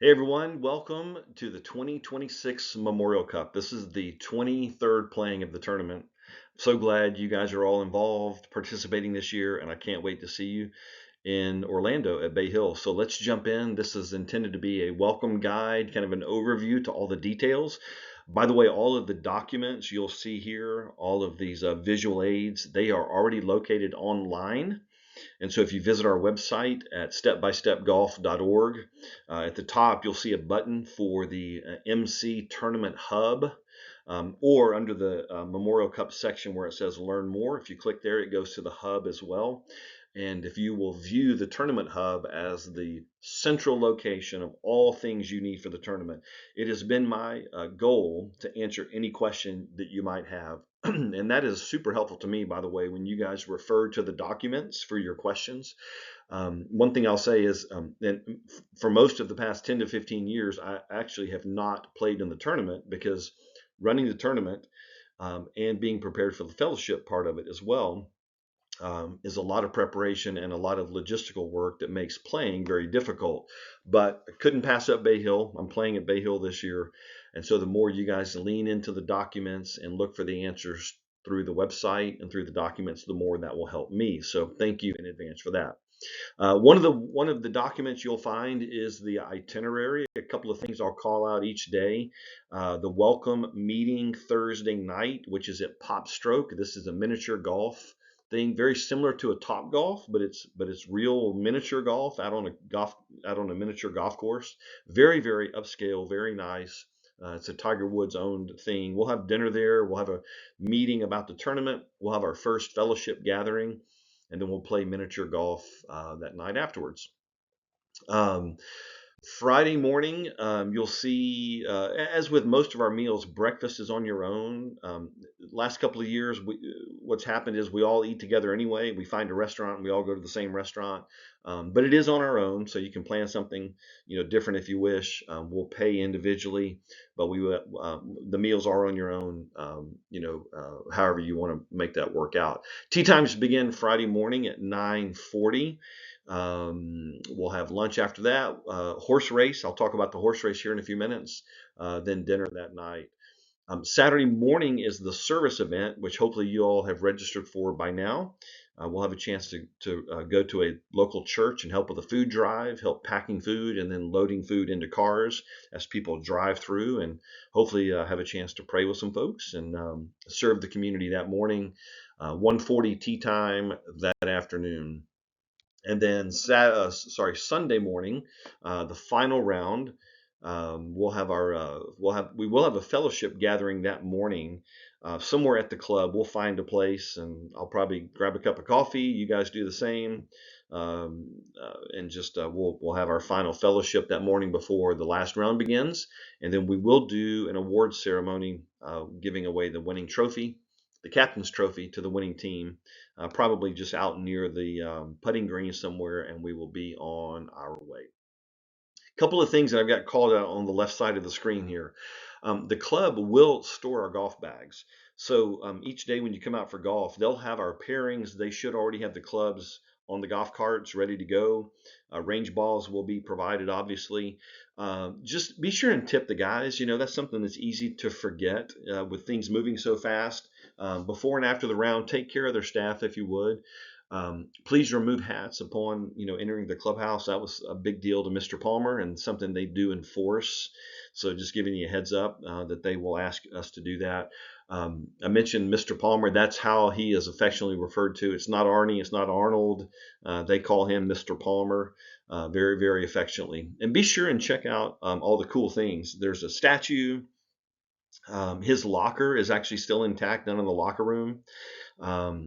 Hey everyone, welcome to the 2026 Memorial Cup. This is the 23rd playing of the tournament. So glad you guys are all involved, participating this year, and I can't wait to see you in Orlando at Bay Hill. So let's jump in. This is intended to be a welcome guide, kind of an overview to all the details. By the way, all of the documents you'll see here, all of these visual aids, they are already located online. And so if you visit our website at stepbystepgolf.org, at the top you'll see a button for the MC Tournament Hub, or under the Memorial Cup section where it says Learn More. If you click there, it goes to the hub as well. And if you will view the Tournament Hub as the central location of all things you need for the tournament, it has been my goal to answer any question that you might have. And that is super helpful to me, by the way, when you guys refer to the documents for your questions. One thing I'll say is, and for most of the past 10 to 15 years, I actually have not played in the tournament because running the tournament and being prepared for the fellowship part of it as well is a lot of preparation and a lot of logistical work that makes playing very difficult. But I couldn't pass up Bay Hill. I'm playing at Bay Hill this year. And so the more you guys lean into the documents and look for the answers through the website and through the documents, the more that will help me. So thank you in advance for that. One of the documents you'll find is the itinerary. A couple of things I'll call out each day. The welcome meeting Thursday night, which is at Pop Stroke. This is a miniature golf thing, very similar to a Top Golf, but it's real miniature golf out on a miniature golf course. Very very upscale, very nice. It's a Tiger Woods owned thing. We'll have dinner there. We'll have a meeting about the tournament. We'll have our first fellowship gathering, and then we'll play miniature golf that night afterwards. Um, Friday morning, you'll see, as with most of our meals, breakfast is on your own. Last couple of years, what's happened is we all eat together anyway. We find a restaurant, and we all go to the same restaurant, but it is on our own, so you can plan something, different if you wish. We'll pay individually, but the meals are on your own. However you want to make that work out. Tea times begin Friday morning at 9:40. We'll have lunch after that. Horse race. I'll talk about the horse race here in a few minutes. Then dinner that night. Saturday morning is the service event, which hopefully you all have registered for by now. We'll have a chance to go to a local church and help with a food drive, help packing food and then loading food into cars as people drive through, and hopefully have a chance to pray with some folks and serve the community that morning. 1:40 tea time that afternoon. And then Sunday morning, the final round. We will have a fellowship gathering that morning somewhere at the club. We'll find a place, and I'll probably grab a cup of coffee. You guys do the same, and just we'll have our final fellowship that morning before the last round begins, and then we will do an awards ceremony, giving away the winning trophy, the captain's trophy, to the winning team, probably just out near the putting green somewhere, and we will be on our way. A couple of things that I've got called out on the left side of the screen here. The club will store our golf bags. So each day when you come out for golf, they'll have our pairings. They should already have the clubs on the golf carts ready to go. Range balls will be provided, obviously. Just be sure and tip the guys. That's something that's easy to forget with things moving so fast. Before and after the round, take care of their staff if you would. Please remove hats upon entering the clubhouse. That was a big deal to Mr. Palmer and something they do enforce. So just giving you a heads up that they will ask us to do that. I mentioned Mr. Palmer. That's how he is affectionately referred to. It's not Arnie. It's not Arnold. They call him Mr. Palmer, very, very affectionately. And be sure and check out all the cool things. There's a statue. His locker is actually still intact down in the locker room.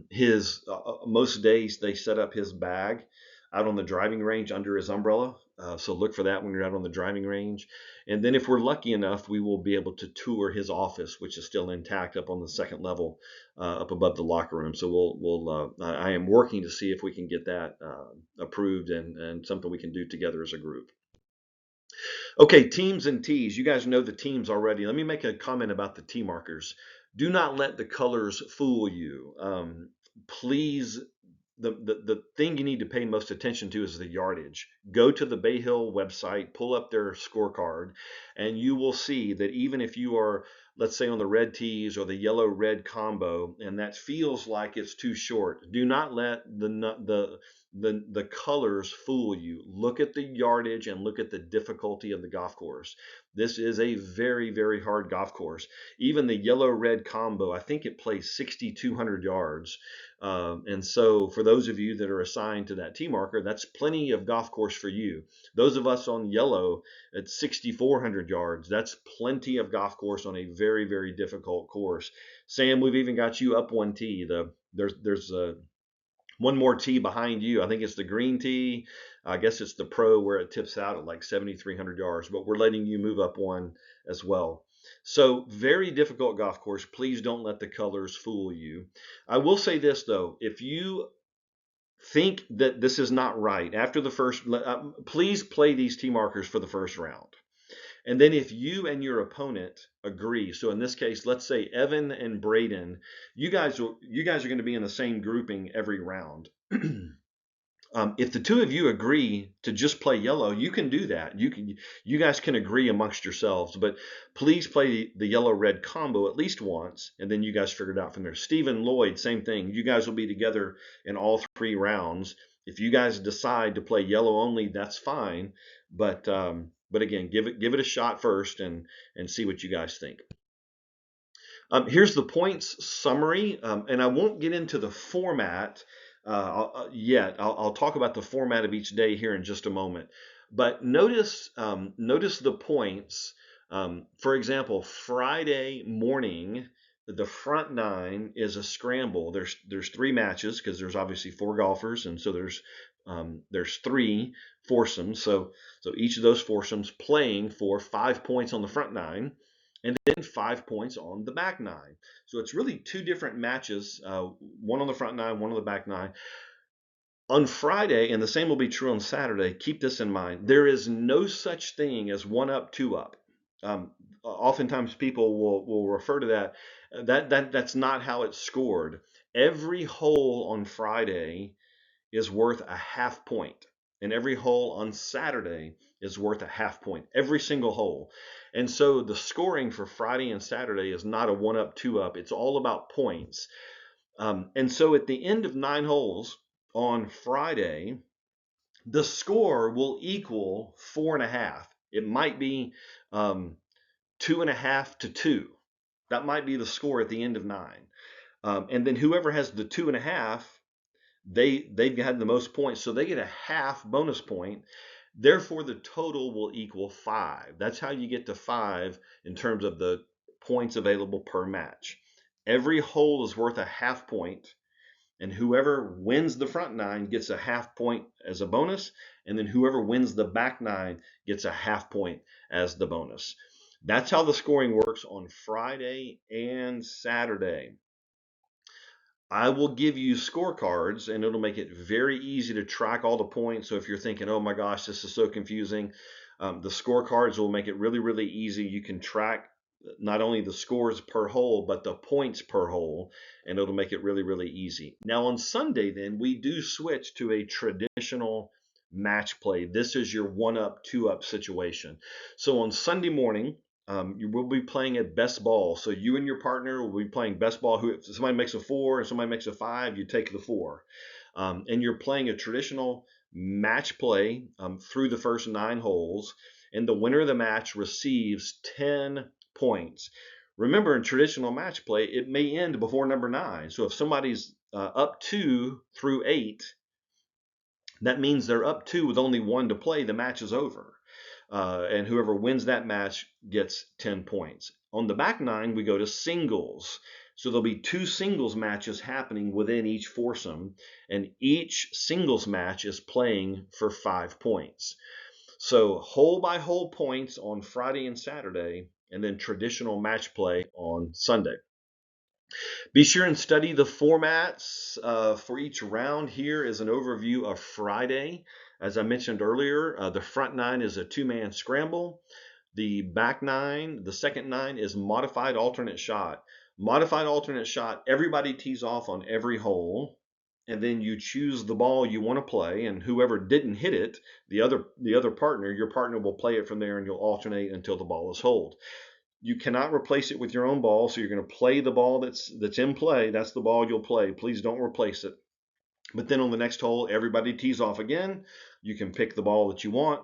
His Most days they set up his bag out on the driving range under his umbrella. So look for that when you're out on the driving range. And then if we're lucky enough, we will be able to tour his office, which is still intact up on the second level, up above the locker room. So I am working to see if we can get that approved and something we can do together as a group. Okay, teams and tees. You guys know the teams already. Let me make a comment about the tee markers. Do not let the colors fool you. Please the thing you need to pay most attention to is the yardage. Go to the Bay Hill website, pull up their scorecard, and you will see that even if you are, let's say, on the red tees or the yellow red combo, and that feels like it's too short, do not let the colors fool you. Look at the yardage and look at the difficulty of the golf course. This is a very, very hard golf course. Even the yellow red combo, I think it plays 6,200 yards. And so for those of you that are assigned to that tee marker, that's plenty of golf course for you. Those of us on yellow at 6,400 yards, that's plenty of golf course on a very, very difficult course. Sam, we've even got you up one tee. There's one more tee behind you. I think it's the green tee. I guess it's the pro where it tips out at like 7,300 yards, but we're letting you move up one as well. So very difficult golf course. Please don't let the colors fool you. I will say this though, if you think that this is not right after the first, please play these tee markers for the first round. And then if you and your opponent agree, so in this case, let's say Evan and Braden, you guys are going to be in the same grouping every round. If the two of you agree to just play yellow, you can do that. You guys can agree amongst yourselves, but please play the yellow-red combo at least once, and then you guys figure it out from there. Stephen Lloyd, same thing. You guys will be together in all 3 rounds. If you guys decide to play yellow only, that's fine. But again, give it a shot first and see what you guys think. Here's the points summary, and I won't get into the format yet. I'll talk about the format of each day here in just a moment. But notice the points. For example, Friday morning, the front 9 is a scramble. There's 3 matches because there's obviously 4 golfers, and so there's 3 foursomes. So each of those foursomes playing for 5 points on the front 9. And then 5 points on the back 9. So it's really 2 different matches, one on the front 9, one on the back 9. On Friday, and the same will be true on Saturday, keep this in mind, there is no such thing as 1 up, 2 up. Oftentimes people will refer to that. That's not how it's scored. Every hole on Friday is worth a half point, and every hole on Saturday is worth a half point, every single hole. And so the scoring for Friday and Saturday is not a 1 up, 2 up. It's all about points. And so at the end of 9 holes on Friday, the score will equal 4.5. It might be 2.5 to 2. That might be the score at the end of 9. And then whoever has the 2.5, they've had the most points, so they get a half bonus point. Therefore, the total will equal 5. That's how you get to 5 in terms of the points available per match. Every hole is worth a half point, and whoever wins the front 9 gets a half point as a bonus, and then whoever wins the back 9 gets a half point as the bonus. That's how the scoring works on Friday and Saturday. I will give you scorecards, and it'll make it very easy to track all the points. So if you're thinking, oh my gosh, this is so confusing, the scorecards will make it really, really easy. You can track not only the scores per hole, but the points per hole, and it'll make it really, really easy. Now on Sunday, then, we do switch to a traditional match play. This is your 1 up, 2 up situation. So on Sunday morning, you will be playing at best ball. So you and your partner will be playing best ball. If somebody makes a 4 and somebody makes a 5, you take the 4. And you're playing a traditional match play through the first 9 holes. And the winner of the match receives 10 points. Remember, in traditional match play, it may end before number 9. So if somebody's up 2 through 8, that means they're up 2 with only 1 to play. The match is over. And whoever wins that match gets 10 points. On the back 9, we go to singles. So there'll be 2 singles matches happening within each foursome, and each singles match is playing for 5 points. So hole by hole points on Friday and Saturday, and then traditional match play on Sunday. Be sure and study the formats for each round. Here is an overview of Friday. As I mentioned earlier, the front 9 is a 2-man scramble. The back 9, the second 9, is modified alternate shot. Modified alternate shot, everybody tees off on every hole, and then you choose the ball you want to play, and whoever didn't hit it, the other partner, your partner will play it from there, and you'll alternate until the ball is holed. You cannot replace it with your own ball, so you're going to play the ball that's in play. That's the ball you'll play. Please don't replace it. But then on the next hole, everybody tees off again. You can pick the ball that you want.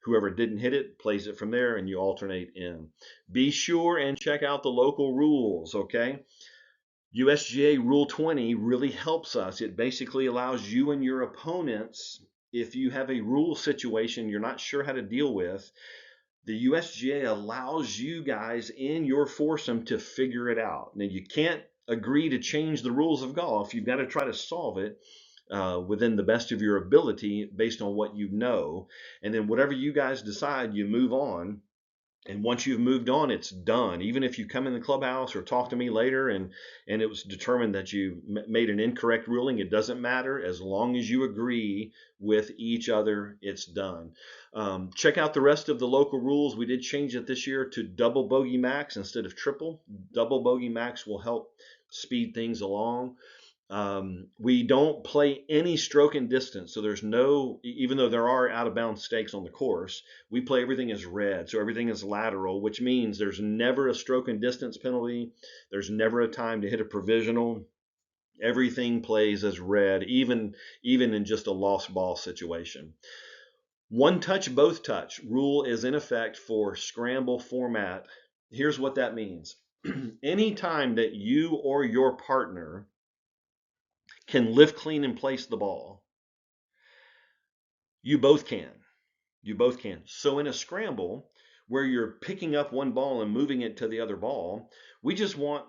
Whoever didn't hit it plays it from there, and you alternate in. Be sure and check out the local rules, okay? USGA Rule 20 really helps us. It basically allows you and your opponents, if you have a rule situation you're not sure how to deal with, the USGA allows you guys in your foursome to figure it out. Now, you can't agree to change the rules of golf. You've got to try to solve it within the best of your ability based on what you know. And then whatever you guys decide, you move on. And once you've moved on, it's done. Even if you come in the clubhouse or talk to me later and it was determined that you made an incorrect ruling, it doesn't matter. As long as you agree with each other, it's done. Check out the rest of the local rules. We did change it this year to double bogey max instead of triple. Double bogey max will help speed things along. We don't play any stroke and distance, so there's no, even though there are out of bounds stakes on the course, we play everything as red, so everything is lateral, which means there's never a stroke and distance penalty. There's never a time to hit a provisional. Everything plays as red, even in just a lost ball situation. One touch, both touch rule is in effect for scramble format. Here's what that means. Anytime that you or your partner can lift clean and place the ball, you both can. You both can. So in a scramble where you're picking up one ball and moving it to the other ball, we just want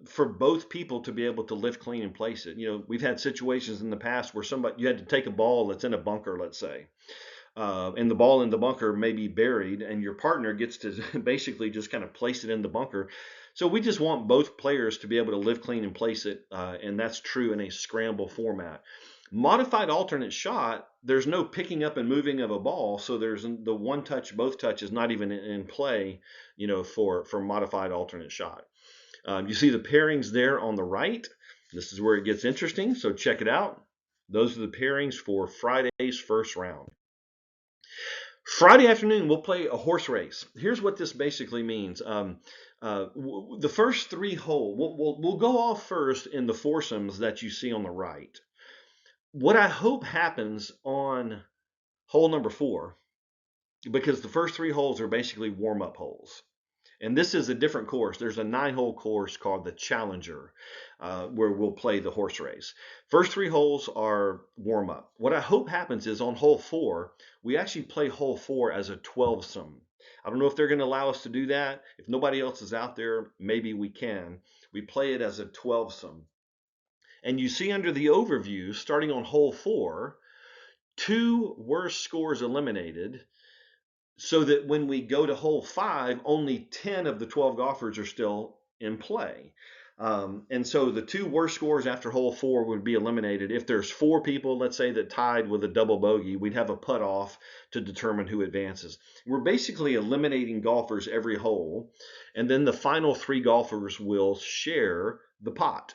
for both people to be able to lift clean and place it. You know, we've had situations in the past where somebody you had to take a ball that's in a bunker, let's say, and the ball in the bunker may be buried, and your partner gets to basically just kind of place it in the bunker. So we just want both players to be able to live clean and place it, and that's true in a scramble format. Modified alternate shot, there's no picking up and moving of a ball, so there's the one touch, both touch is not even in play, for modified alternate shot. You see the pairings there on the right. This is where it gets interesting, so check it out. Those are the pairings for Friday's first round. Friday afternoon, we'll play a horse race. Here's what this basically means. The first three holes, we'll go off first in the foursomes that you see on the right. What I hope happens on hole number 4, because the first 3 holes are basically warm-up holes. And this is a different course. There's a 9-hole course called the Challenger, where we'll play the horse race. First 3 holes are warm up. What I hope happens is on hole 4, we actually play hole 4 as a 12-some. I don't know if they're going to allow us to do that. If nobody else is out there, maybe we can. We play it as a 12-some. And you see under the overview, starting on hole 4, 2 worst scores eliminated, so that when we go to hole 5, only 10 of the 12 golfers are still in play. And so the 2 worst scores after hole 4 would be eliminated. If there's 4 people, let's say, that tied with a double bogey, we'd have a putt off to determine who advances. We're basically eliminating golfers every hole, and then the final 3 golfers will share the pot.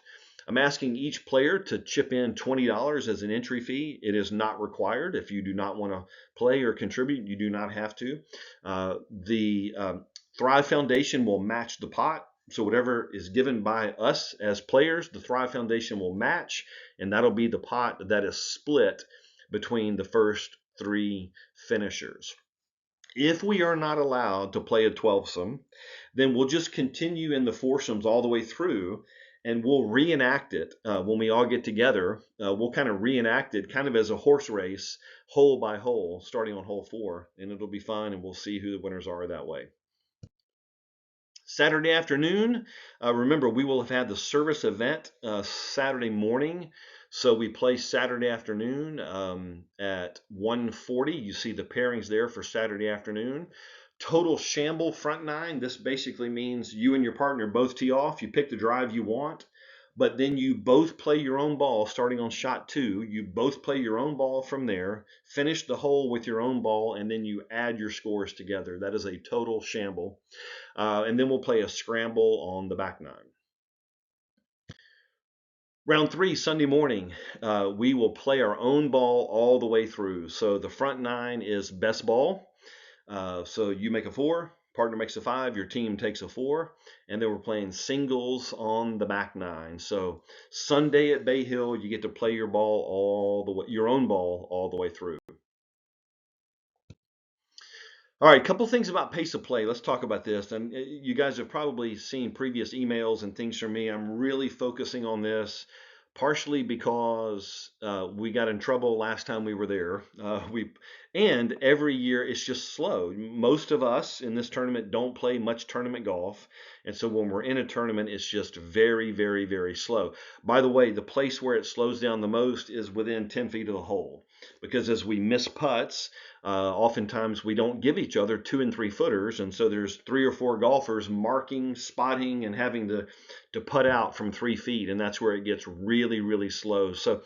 I'm asking each player to chip in $20 as an entry fee. It is not required. If you do not want to play or contribute, you do not have to. The Thrive Foundation will match the pot. So whatever is given by us as players, the Thrive Foundation will match, and that'll be the pot that is split between the first 3 finishers. If we are not allowed to play a 12-some, then we'll just continue in the foursomes all the way through, and we'll reenact it when we all get together. We'll kind of reenact it kind of as a horse race, hole by hole, starting on hole 4, and it'll be fun, and we'll see who the winners are that way. Saturday afternoon, remember, we will have had the service event Saturday morning. So we play Saturday afternoon at 1:40. You see the pairings there for Saturday afternoon. Total shamble front 9. This basically means you and your partner both tee off. You pick the drive you want, but then you both play your own ball starting on shot 2. You both play your own ball from there, finish the hole with your own ball, and then you add your scores together. That is a total shamble. And then we'll play a scramble on the back 9. Round three, Sunday morning, we will play our own ball all the way through. So the front nine is best ball. So you make a four, partner makes a five, your team takes a four, and then we're playing singles on the back nine. So Sunday at Bay Hill, you get to play your ball all the way, your own ball all the way through. All right, a couple things about pace of play. Let's talk about this. And you guys have probably seen previous emails and things from me. I'm really focusing on this, partially because we got in trouble last time we were there. And every year it's just slow. Most of us in this tournament don't play much tournament golf, and so when we're in a tournament, it's just very, very, very slow. By the way, the place where it slows down the most is within 10 feet of the hole, because as we miss putts, oftentimes we don't give each other 2 and 3 footers, and so there's 3 or 4 golfers marking, spotting, and having to putt out from 3 feet, and that's where it gets really, really slow. So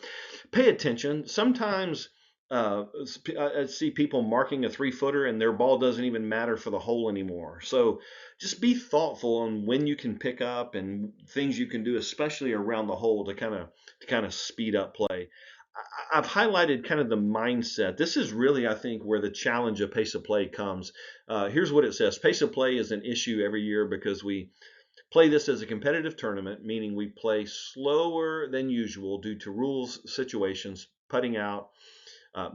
pay attention. Sometimes I see people marking a 3 footer and their ball doesn't even matter for the hole anymore. So just be thoughtful on when you can pick up and things you can do, especially around the hole, to kind of speed up play. Have highlighted kind of the mindset. This is really, I think, where the challenge of pace of play comes. Here's what it says: pace of play is an issue every year because we play this as a competitive tournament, meaning we play slower than usual due to rules, situations, putting out.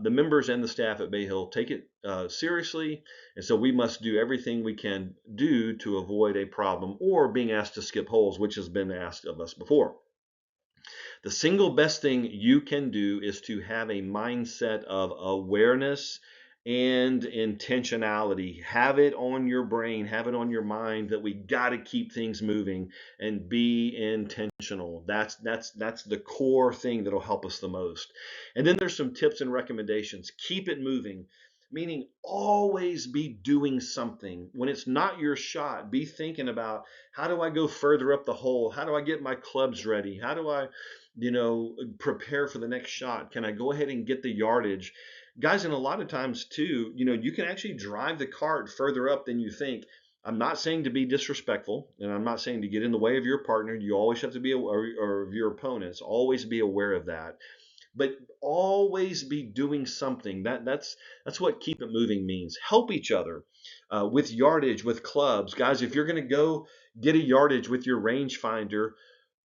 The members and the staff at Bay Hill take it seriously, and so we must do everything we can do to avoid a problem or being asked to skip holes, which has been asked of us before. The single best thing you can do is to have a mindset of awareness and intentionality. Have it on your brain, have it on your mind that we got to keep things moving and be intentional. That's the core thing that'll help us the most. And then there's some tips and recommendations. Keep it moving. Meaning always be doing something. When it's not your shot, be thinking about, how do I go further up the hole? How do I get my clubs ready? How do I prepare for the next shot? Can I go ahead and get the yardage? Guys, and a lot of times too, you can actually drive the cart further up than you think. I'm not saying to be disrespectful, and I'm not saying to get in the way of your partner. You always have to be aware, or of your opponents. Always be aware of that, but always be doing something. That's what keep it moving means. Help each other with yardage, with clubs. Guys, if you're going to go get a yardage with your rangefinder,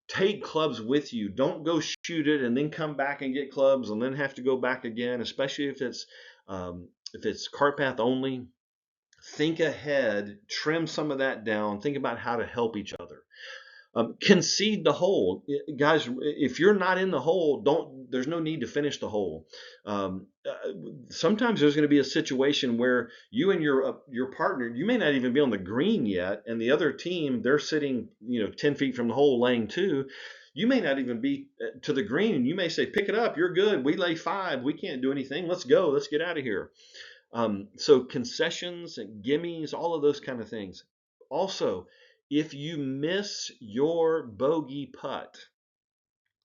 take clubs with you. Don't go shoot it and then come back and get clubs and then have to go back again, especially if it's cart path only. Think ahead, trim some of that down, think about how to help each other. Concede the hole, guys. If you're not in the hole, don't. There's no need to finish the hole. Sometimes there's going to be a situation where you and your partner, you may not even be on the green yet, and the other team, they're sitting 10 feet from the hole, laying two. You may not even be to the green, and you may say, "Pick it up. You're good. We lay five. We can't do anything. Let's go. Let's get out of here." So concessions and gimmies, all of those kind of things. Also, if you miss your bogey putt,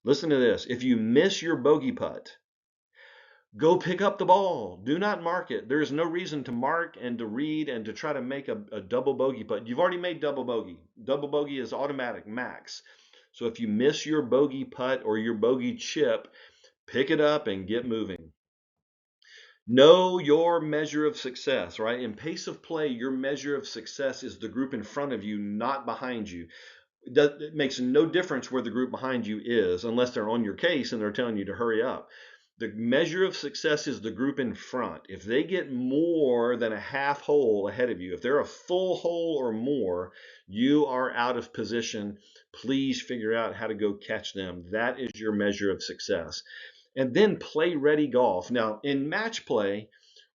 listen to this. If you miss your bogey putt, go pick up the ball. Do not mark it. There is no reason to mark and to read and to try to make a double bogey putt. You've already made double bogey. Double bogey is automatic, max. So if you miss your bogey putt or your bogey chip, pick it up and get moving. Know your measure of success, right? In pace of play, your measure of success is the group in front of you, not behind you. It makes no difference where the group behind you is, unless they're on your case and they're telling you to hurry up. The measure of success is the group in front. If they get more than a half hole ahead of you, if they're a full hole or more, you are out of position. Please figure out how to go catch them. That is your measure of success. And then play ready golf. Now, in match play,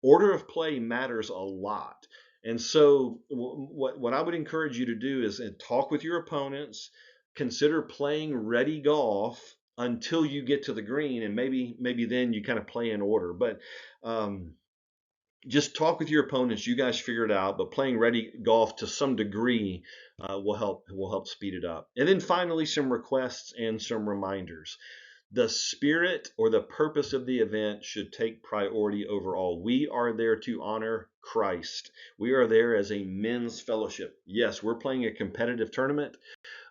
order of play matters a lot. And so, what I would encourage you to do is talk with your opponents, consider playing ready golf until you get to the green, and maybe then you kind of play in order. But um, just talk with your opponents. You guys figure it out. But playing ready golf to some degree will help speed it up. And then finally, some requests and some reminders. The spirit or the purpose of the event should take priority over all. We are there to honor Christ. We are there as a men's fellowship. Yes, we're playing a competitive tournament,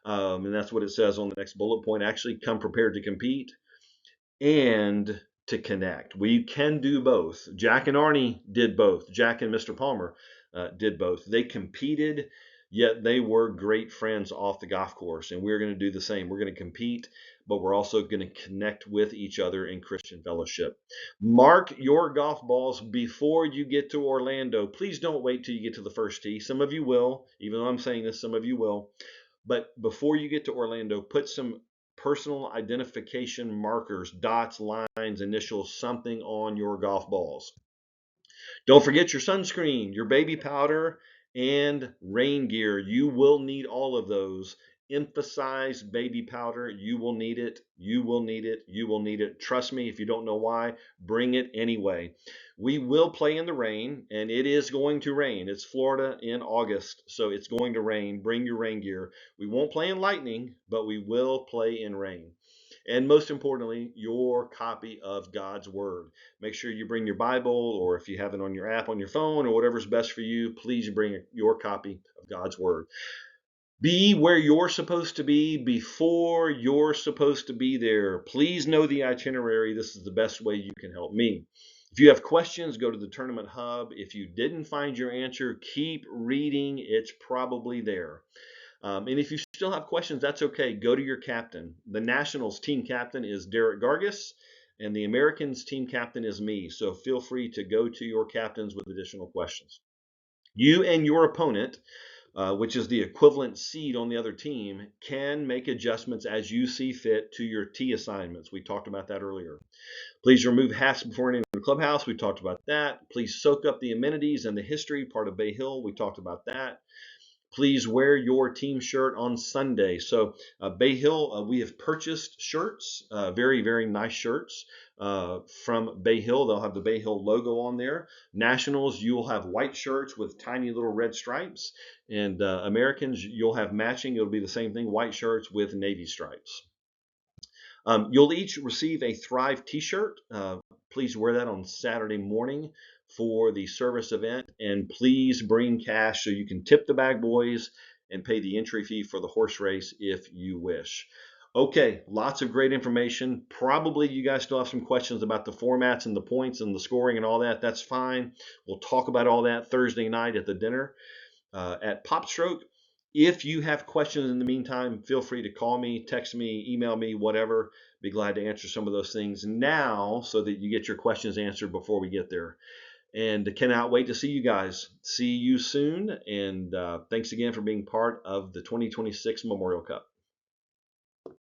and that's what it says on the next bullet point. Actually, come prepared to compete and to connect. We can do both. Jack and Arnie did both. Jack and Mr. Palmer did both. They competed, yet they were great friends off the golf course. And we're going to do the same. We're going to compete, but we're also going to connect with each other in Christian fellowship. Mark your golf balls before you get to Orlando. Please don't wait till you get to the first tee. Some of you will, even though I'm saying this, some of you will. But before you get to Orlando, put some personal identification markers, dots, lines, initials, something on your golf balls. Don't forget your sunscreen, your baby powder, and rain gear. You will need all of those. Emphasize baby powder. You will need it. You will need it. You will need it. Trust me, if you don't know why, bring it anyway. We will play in the rain, and it is going to rain. It's Florida in August, so it's going to rain. Bring your rain gear. We won't play in lightning, but we will play in rain. And most importantly, your copy of God's Word. Make sure you bring your Bible, or if you have it on your app on your phone, or whatever's best for you, please bring your copy of God's Word. Be where you're supposed to be before you're supposed to be there. Please know the itinerary. This is the best way you can help me. If you have questions, go to the Tournament Hub. If you didn't find your answer, keep reading. It's probably there. And if you still have questions, that's okay. Go to your captain. The Nationals team captain is Derek Gargis, and the Americans team captain is me. So feel free to go to your captains with additional questions. You and your opponent, which is the equivalent seed on the other team, can make adjustments as you see fit to your tee assignments. We talked about that earlier. Please remove hats before entering the clubhouse. We talked about that. Please soak up the amenities and the history part of Bay Hill. We talked about that. Please wear your team shirt on Sunday. So Bay Hill, we have purchased shirts, very, very nice shirts from Bay Hill. They'll have the Bay Hill logo on there. Nationals, you'll have white shirts with tiny little red stripes. And Americans, you'll have matching. It'll be the same thing, white shirts with navy stripes. You'll each receive a Thrive t-shirt. Please wear that on Saturday morning for the service event, and please bring cash so you can tip the bag boys and pay the entry fee for the horse race if you wish. Okay, lots of great information. Probably you guys still have some questions about the formats and the points and the scoring and all that. That's fine. We'll talk about all that Thursday night at the dinner at PopStroke. If you have questions in the meantime, feel free to call me, text me, email me, whatever. Be glad to answer some of those things now so that you get your questions answered before we get there. And cannot wait to see you guys. See you soon. And thanks again for being part of the 2026 Memorial Cup.